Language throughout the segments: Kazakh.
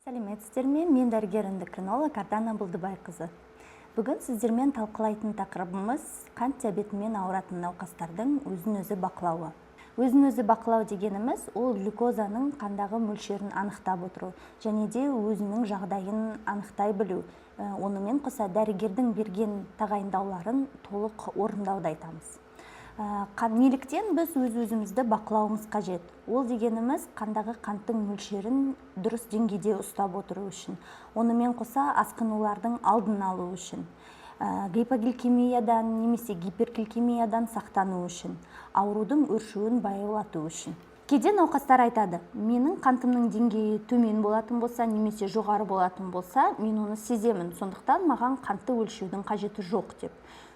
Сәлеметсіздерме? Мен дәрігер эндокринолог Ардана Бұлдыбайқызы. Бүгін сіздермен талқылайтын тақырыбымыз қант диабетімен ауыратын науқастардың өзін-өзі бақылауы. Өзін-өзі бақылау дегеніміз ол глюкозаның қандағы мөлшерін анықтап отыру және де өзінің жағдайын анықтай білу. Онымен қоса дәрігердің берген тағайындауларын толық орындауды айтамыз. Неліктен біз өз-өзімізді бақылауымыз қажет? Ол дегеніміз қандағы қанттың мөлшерін дұрыс деңгейде ұстап отыру үшін. Онымен қоса асқынулардың алдын алу үшін. Гипогликемиядан немесе гипергликемиядан сақтану үшін. Аурудың өршуін баяулату үшін. Кейде науқастар айтады, менің қантымның деңгейі төмен болатын болса, немесе жоғары болатын болса, мен оны сеземін, сондықтан маған қантты өлшеудің қажеті жоқ деп.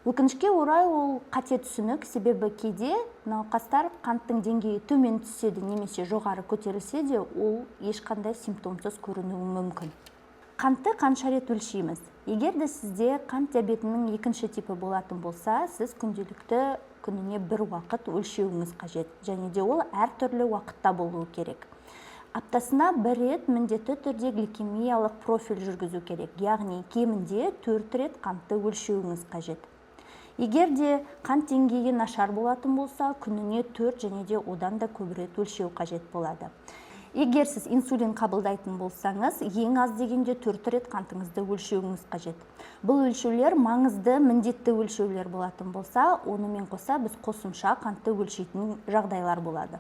Өкінішке орай ол қате түсінік, себебі кейде науқастар қанттың деңгейі төмен түссе де немесе жоғары көтерілсе де, ол ешқандай симптомсыз көрінуі мүмкін. Қантты қанша рет өлшейміз? Егер де сізде қант диабетінің екінші типі болатын болса, сіз күнделікті күніне бір уақыт өлшеуіңіз қажет, және де ол әртүрлі уақытта болуы керек. Аптасына бір рет міндетті түрде гликемиялық профиль жүргізу керек, яғни кемінде 4 рет қантты өлшеуіңіз қажет. Егер де қант деңгейі нашар болатын болса, күніне 4 және де одан да көп рет өлшеу қажет болады. Егер сіз инсулин қабылдайтын болсаңыз, ең аз дегенде 4 рет қантыңызды өлшеуіңіз қажет. Бұл өлшеулер маңызды, міндетті өлшеулер болатын болса, онымен қоса біз қосымша қантты өлшейтін жағдайлар болады.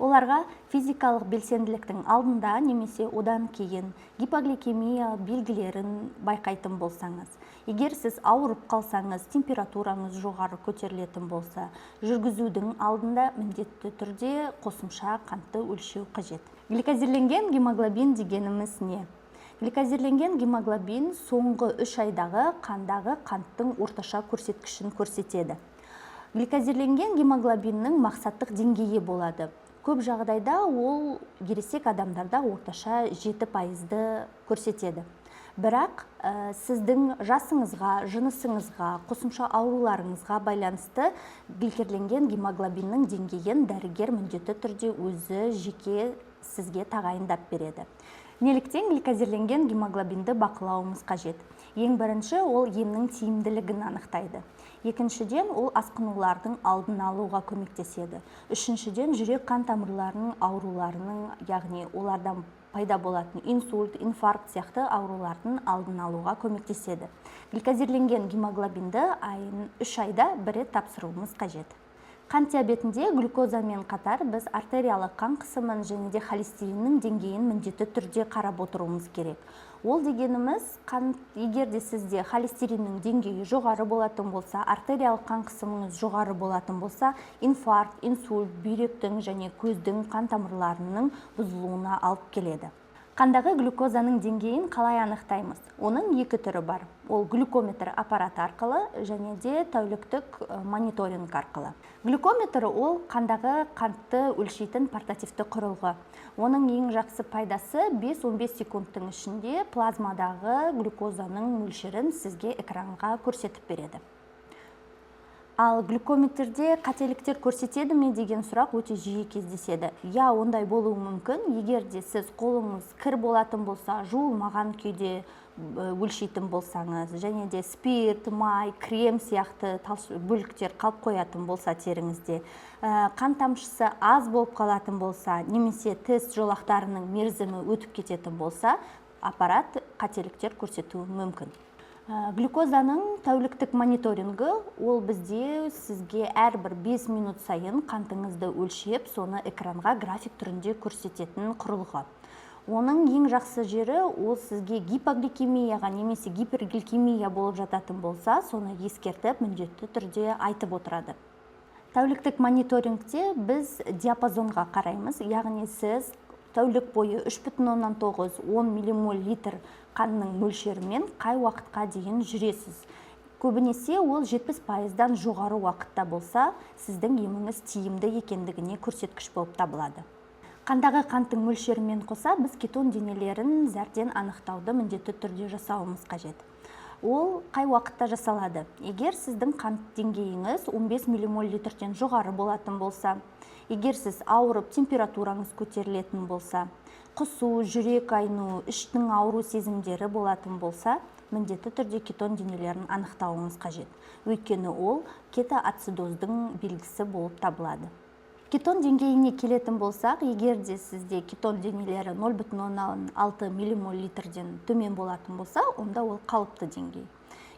Оларға физикалық белсенділіктің алдында немесе одан кейін гипогликемия белгілерін байқайтын болсаңыз, егер сіз ауырып қалсаңыз, температураңыз жоғары көтерілетін болса, жүргізудің алдында міндетті түрде қосымша қантты өлшеу қажет. Гликозирленген гемоглобин дегеніміз не? Гликозирленген гемоглобин соңғы 3 айдағы қандағы қанттың орташа көрсеткішін көрсетеді. Гликозирленген гемоглобиннің мақсаттық деңгейі болады. Көп жағдайда ол ересек адамдарда орташа 7% көрсетеді. Бірақ сіздің жасыңызға, жынысыңызға, қосымша ауруларыңызға байланысты гликозирленген гемоглобиннің деңгейін дәрігер міндетті түрде өзі жеке сізге тағайындап береді. Неліктен гликозирленген гемоглобинді бақылауымыз қажет? Ең бірінші, ол емнің тиімділігін анықтайды. Екіншіден, ол асқынулардың алдын алуға көмектеседі. Үшіншіден, жүрек қан тамырларының ауруларының, яғни олардан пайда болатын инсульт, инфаркт сияқты аурулардың алдын алуға көмектеседі. Гликозирленген гемоглобинді 3 айда бір рет тапсыруымыз қажет. Қант диабетінде глюкозамен қатар біз артериялық қан қысымын және де холестериннің деңгейін міндетті түрде қарап отыруымыз керек. Ол дегеніміз, егер де сізде холестериннің деңгейі жоғары болатын болса, артериялық қан қысымыңыз жоғары болатын болса, инфаркт, инсульт, бүйректің және көздің қан тамырларының бұзылуына алып келеді. Қандағы глюкозаның деңгейін қалай анықтаймыз? Оның 2 түрі бар. Ол глюкометр аппараты арқылы және де тәуліктік мониторинг арқылы. Глюкометр ол қандағы қантты өлшейтін портативті құрылғы. Оның ең жақсы пайдасы 5-15 секундтың ішінде плазмадағы глюкозаның мөлшерін сізге экранға көрсетіп береді. Ал глюкометрде қателіктер көрсетеді ме деген сұрақ өте жиі кездеседі. Ондай болуы мүмкін, егер де сіз қолыңыз кір болатын болса, жуылмаған күйде өлшейтін болсаңыз, және де спирт, май, крем сияқты бөліктер қалып қоятын болса теріңізде, қан тамшысы аз болып қалатын болса, немесе тест жолақтарының мерзімі өтіп кететін болса, аппарат қателіктер көрсетуі мүмкін. Глюкозаның тәуліктік мониторингі ол бізде сізге әрбір 5 минут сайын қантыңызды өлшеп, соны экранға график түрінде көрсететін құрылғы. Оның ең жақсы жері ол сізге гипогликемияға немесе гипергликемия болып жататын болса, соны ескертіп міндетті түрде айтып отырады. Тәуліктік мониторингте біз диапазонға қараймыз, яғни сіз тәулік бойы 3,9-10 миллимол-литр қанның мөлшерімен қай уақытқа дейін жүресіз. Көбінесе ол 70%-дан жоғары уақытта болса, сіздің еміңіз тиімді екендігіне көрсеткіш болып табылады. Қандағы қанттың мөлшерімен қоса біз кетон денелерін зәрден анықтауды міндетті түрде жасауымыз қажет. Ол қай уақытта жасалады? Егер сіздің қант деңгейіңіз 15 миллимол-литрден жоғары болатын болса, Егер сіз ауырып, температураңыз көтерілетін болса, құсу, жүрек айну, іштің ауру сезімдері болатын болса, міндетті түрде кетон денелерін анықтауыңыз қажет. Өйткені ол кетоацидоздың белгісі болып табылады. Кетон деңгейіне келетін болсақ, егер де сізде кетон денелері 0,6 миллимолитрден төмен болатын болса, онда ол қалыпты деңгей.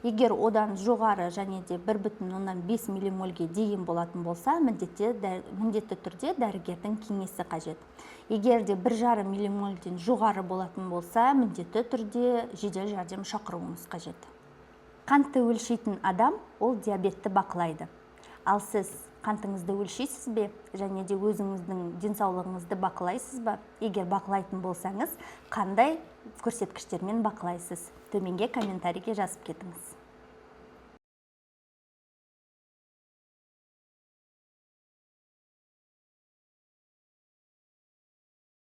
Егер одан жоғары және де 1,5 миллимольге дейін болатын болса, міндетті түрде дәрігердің кеңесі қажет. Егер де 1,5 миллимольден жоғары болатын болса, міндетті түрде жедел жәрдем шақыруыңыз қажет. Қантты өлшейтін адам ол диабетті бақылайды. Ал сіз қантыңызды өлшейсіз бе, және де өзіңіздің денсаулығыңызды бақылайсыз ба? Егер бақылайтын болсаңыз, қандай көрсеткіштермен бақылайсыз? Төменге комментарийге жазып кетіңіз.